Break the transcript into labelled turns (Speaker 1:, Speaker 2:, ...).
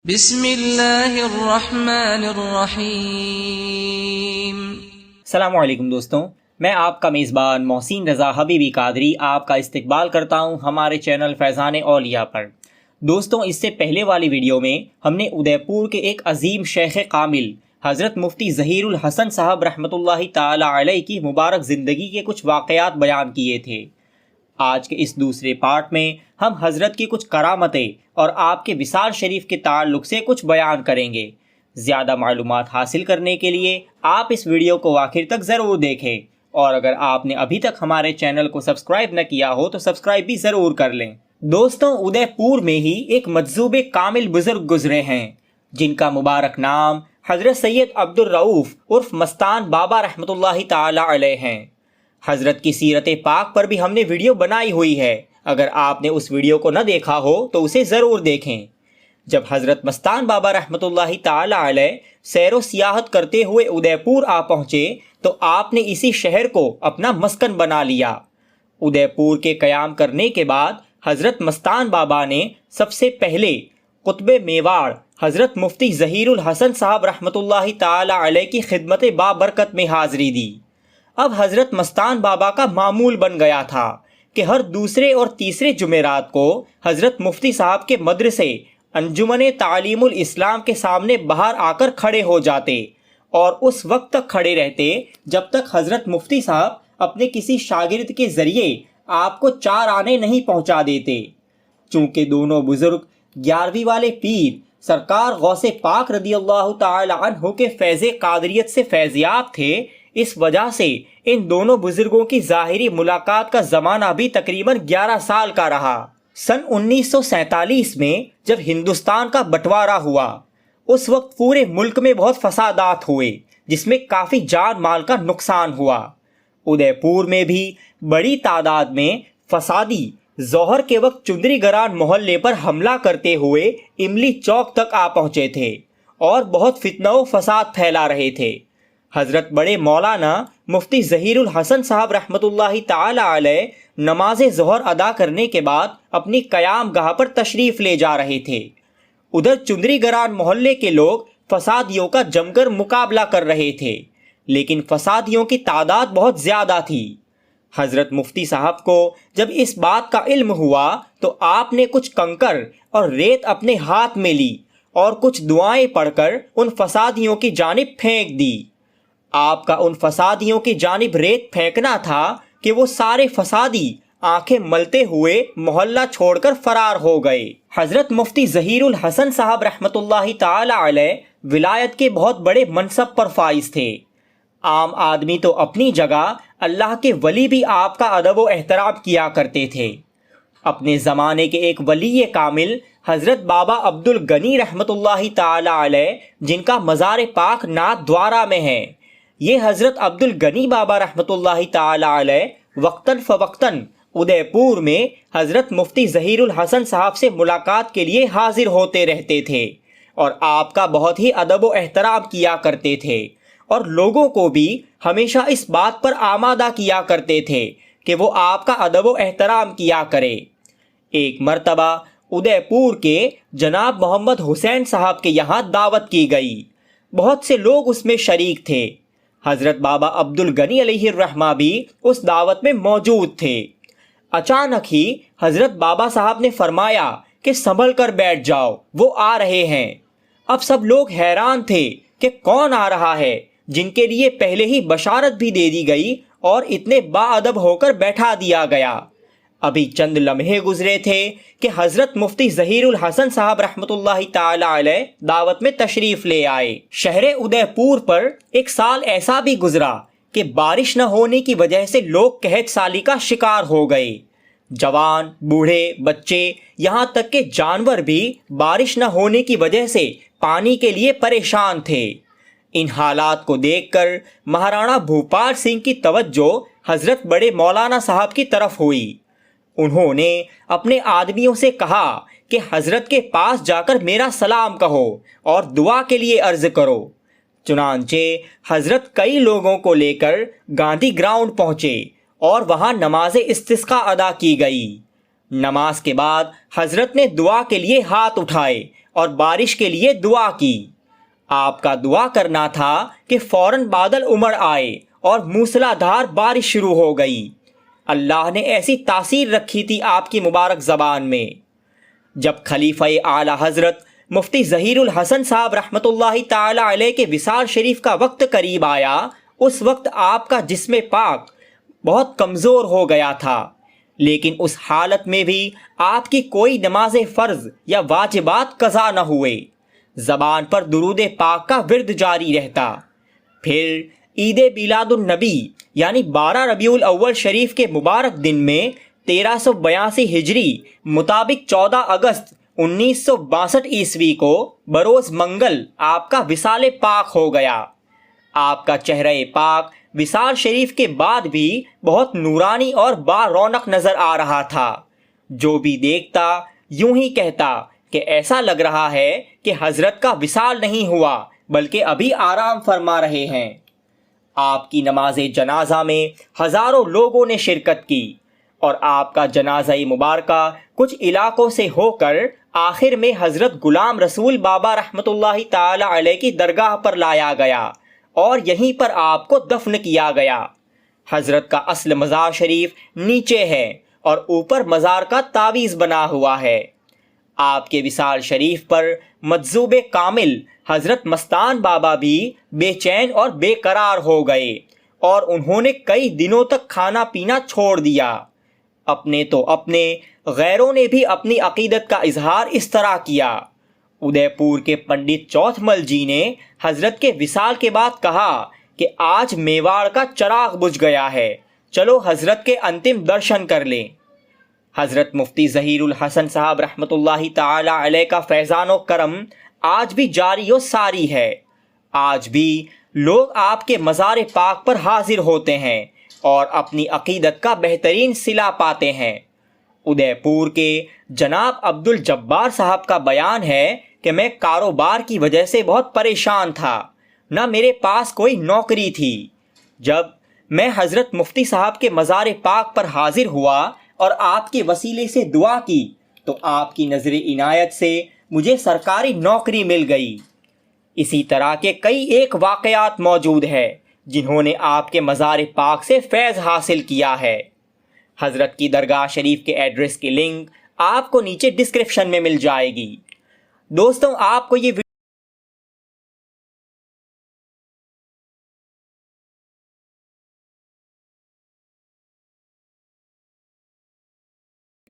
Speaker 1: بسم اللہ الرحمن الرحیم۔
Speaker 2: السلام علیکم دوستوں، میں آپ کا میزبان محسن رضا حبیبی قادری آپ کا استقبال کرتا ہوں ہمارے چینل فیضان اولیاء پر۔ دوستوں، اس سے پہلے والی ویڈیو میں ہم نے ادے پور کے ایک عظیم شیخ کامل حضرت مفتی ظہیر الحسن صاحب رحمۃ اللہ تعالی علیہ کی مبارک زندگی کے کچھ واقعات بیان کیے تھے۔ آج کے اس دوسرے پارٹ میں ہم حضرت کی کچھ کرامتیں اور آپ کے وصال شریف کے تعلق سے کچھ بیان کریں گے۔ زیادہ معلومات حاصل کرنے کے لیے آپ اس ویڈیو کو آخر تک ضرور دیکھیں، اور اگر آپ نے ابھی تک ہمارے چینل کو سبسکرائب نہ کیا ہو تو سبسکرائب بھی ضرور کر لیں۔ دوستوں، ادے پور میں ہی ایک مجذوب کامل بزرگ گزرے ہیں جن کا مبارک نام حضرت سید عبدالرؤف عرف مستان بابا رحمۃ اللہ تعالی علیہ ہیں۔ حضرت کی سیرت پاک پر بھی ہم نے ویڈیو بنائی ہوئی ہے، اگر آپ نے اس ویڈیو کو نہ دیکھا ہو تو اسے ضرور دیکھیں۔ جب حضرت مستان بابا رحمۃ اللہ تعالی علیہ سیر و سیاحت کرتے ہوئے ادے پور آ پہنچے تو آپ نے اسی شہر کو اپنا مسکن بنا لیا۔ ادے پور کے قیام کرنے کے بعد حضرت مستان بابا نے سب سے پہلے قطب میواڑ حضرت مفتی ظہیر الحسن صاحب رحمۃ اللہ تعالی علیہ کی خدمت بابرکت میں حاضری دی۔ اب حضرت مستان بابا کا معمول بن گیا تھا کہ ہر دوسرے اور تیسرے جمعرات کو حضرت مفتی صاحب کے مدرسے انجمن تعلیم الاسلام کے سامنے باہر آ کر کھڑے ہو جاتے اور اس وقت تک کھڑے رہتے جب تک حضرت مفتی صاحب اپنے کسی شاگرد کے ذریعے آپ کو 4 آنے نہیں پہنچا دیتے۔ چونکہ دونوں بزرگ 11ویں والے پیر سرکار غوث پاک رضی اللہ تعالی عنہ کے فیض قادریت سے فیضیاب تھے، اس وجہ سے ان دونوں بزرگوں کی ظاہری ملاقات کا زمانہ بھی تقریباً 11 سال کا رہا۔ سن 1947 میں جب ہندوستان کا بٹوارہ ہوا، اس وقت پورے ملک میں بہت فسادات ہوئے جس میں کافی جان مال کا نقصان ہوا۔ ادے پور میں بھی بڑی تعداد میں فسادی ظہر کے وقت چندری گران محلے پر حملہ کرتے ہوئے املی چوک تک آ پہنچے تھے اور بہت فتنہ و فساد پھیلا رہے تھے۔ حضرت بڑے مولانا مفتی ظہیر الحسن صاحب رحمۃ اللہ تعالی علیہ نماز ظہر ادا کرنے کے بعد اپنی قیام گاہ پر تشریف لے جا رہے تھے۔ ادھر چندری گران محلے کے لوگ فسادیوں کا جم کر مقابلہ کر رہے تھے، لیکن فسادیوں کی تعداد بہت زیادہ تھی۔ حضرت مفتی صاحب کو جب اس بات کا علم ہوا تو آپ نے کچھ کنکر اور ریت اپنے ہاتھ میں لی اور کچھ دعائیں پڑھ کر ان فسادیوں کی جانب پھینک دی۔ آپ کا ان فسادیوں کی جانب ریت پھینکنا تھا کہ وہ سارے فسادی آنکھیں ملتے ہوئے محلہ چھوڑ کر فرار ہو گئے۔ حضرت مفتی ظہیر الحسن صاحب رحمۃ اللہ تعالی علیہ ولایت کے بہت بڑے منصب پر فائز تھے۔ عام آدمی تو اپنی جگہ، اللہ کے ولی بھی آپ کا ادب و احترام کیا کرتے تھے۔ اپنے زمانے کے ایک ولی کامل حضرت بابا عبدالغنی رحمۃ اللہ تعالی علیہ جن کا مزار پاک ناتھ دوارہ میں ہے، یہ حضرت عبدالغنی بابا رحمۃ اللہ تعالی علیہ وقتاً فوقتاً ادے پور میں حضرت مفتی ظہیر الحسن صاحب سے ملاقات کے لیے حاضر ہوتے رہتے تھے اور آپ کا بہت ہی ادب و احترام کیا کرتے تھے، اور لوگوں کو بھی ہمیشہ اس بات پر آمادہ کیا کرتے تھے کہ وہ آپ کا ادب و احترام کیا کرے۔ ایک مرتبہ ادے پور کے جناب محمد حسین صاحب کے یہاں دعوت کی گئی، بہت سے لوگ اس میں شریک تھے۔ حضرت بابا عبدالغنی علیہ الرحمہ بھی اس دعوت میں موجود تھے۔ اچانک ہی حضرت بابا صاحب نے فرمایا کہ سنبھل کر بیٹھ جاؤ، وہ آ رہے ہیں۔ اب سب لوگ حیران تھے کہ کون آ رہا ہے، جن کے لیے پہلے ہی بشارت بھی دے دی گئی اور اتنے باادب ہو کر بیٹھا دیا گیا۔ ابھی چند لمحے گزرے تھے کہ حضرت مفتی ظہیر الحسن صاحب رحمۃ اللہ تعالی علیہ دعوت میں تشریف لے آئے۔ شہر ادے پور پر ایک سال ایسا بھی گزرا کہ بارش نہ ہونے کی وجہ سے لوگ قحط سالی کا شکار ہو گئے۔ جوان، بوڑھے، بچے، یہاں تک کہ جانور بھی بارش نہ ہونے کی وجہ سے پانی کے لیے پریشان تھے۔ ان حالات کو دیکھ کر مہاراణا بھوپال سنگھ کی توجہ حضرت بڑے مولانا صاحب کی طرف ہوئی۔ انہوں نے اپنے آدمیوں سے کہا کہ حضرت کے پاس جا کر میرا سلام کہو اور دعا کے لیے عرض کرو۔ چنانچہ حضرت کئی لوگوں کو لے کر گاندھی گراؤنڈ پہنچے اور وہاں نماز استسقاء ادا کی گئی۔ نماز کے بعد حضرت نے دعا کے لیے ہاتھ اٹھائے اور بارش کے لیے دعا کی۔ آپ کا دعا کرنا تھا کہ فوراً بادل امڑ آئے اور موسلا دھار بارش شروع ہو گئی۔ اللہ نے ایسی تاثیر رکھی تھی آپ کی مبارک زبان میں۔ جب خلیفہ اعلیٰ حضرت مفتی ظہیر الحسن صاحب رحمۃ اللہ تعالی علیہ کے وصال شریف کا وقت قریب آیا، اس وقت آپ کا جسم پاک بہت کمزور ہو گیا تھا، لیکن اس حالت میں بھی آپ کی کوئی نماز فرض یا واجبات قضا نہ ہوئے۔ زبان پر درود پاک کا ورد جاری رہتا۔ پھر عید میلاد النبی یعنی 12 ربیع الاول شریف کے مبارک دن میں 1382 ہجری مطابق 14 اگست 1962 عیسوی کو بروز منگل آپ کا وصال پاک ہو گیا۔ آپ کا چہرہ پاک وصال شریف کے بعد بھی بہت نورانی اور با رونق نظر آ رہا تھا۔ جو بھی دیکھتا یوں ہی کہتا کہ ایسا لگ رہا ہے کہ حضرت کا وصال نہیں ہوا بلکہ ابھی آرام فرما رہے ہیں۔ آپ کی نماز جنازہ میں ہزاروں لوگوں نے شرکت کی اور آپ کا جنازہ مبارکہ کچھ علاقوں سے ہو کر آخر میں حضرت غلام رسول بابا رحمۃ اللہ تعالی علیہ کی درگاہ پر لایا گیا اور یہیں پر آپ کو دفن کیا گیا۔ حضرت کا اصل مزار شریف نیچے ہے اور اوپر مزار کا تعویذ بنا ہوا ہے۔ آپ کے وصال شریف پر مجذوب کامل حضرت مستان بابا بھی بے چین اور بے قرار ہو گئے اور انہوں نے کئی دنوں تک کھانا پینا چھوڑ دیا۔ اپنے تو اپنے، غیروں نے بھی اپنی عقیدت کا اظہار اس طرح کیا۔ ادے پور کے پنڈت چوتھ مل جی نے حضرت کے وصال کے بعد کہا کہ آج میواڑ کا چراغ بجھ گیا ہے، چلو حضرت کے انتم درشن کر لیں۔ حضرت مفتی ظہیر الحسن صاحب رحمۃ اللہ تعالی علیہ کا فیضان و کرم آج بھی جاری و ساری ہے۔ آج بھی لوگ آپ کے مزار پاک پر حاضر ہوتے ہیں اور اپنی عقیدت کا بہترین صلہ پاتے ہیں۔ ادے پور کے جناب عبد الجبار صاحب کا بیان ہے کہ میں کاروبار کی وجہ سے بہت پریشان تھا، نہ میرے پاس کوئی نوکری تھی۔ جب میں حضرت مفتی صاحب کے مزار پاک پر حاضر ہوا اور آپ کے وسیلے سے دعا کی تو آپ کی نظر عنایت سے مجھے سرکاری نوکری مل گئی۔ اسی طرح کے کئی ایک واقعات موجود ہیں جنہوں نے آپ کے مزار پاک سے فیض حاصل کیا ہے۔ حضرت کی درگاہ شریف کے ایڈریس کی لنک آپ کو نیچے ڈسکرپشن میں مل جائے گی۔ دوستوں، آپ کو یہ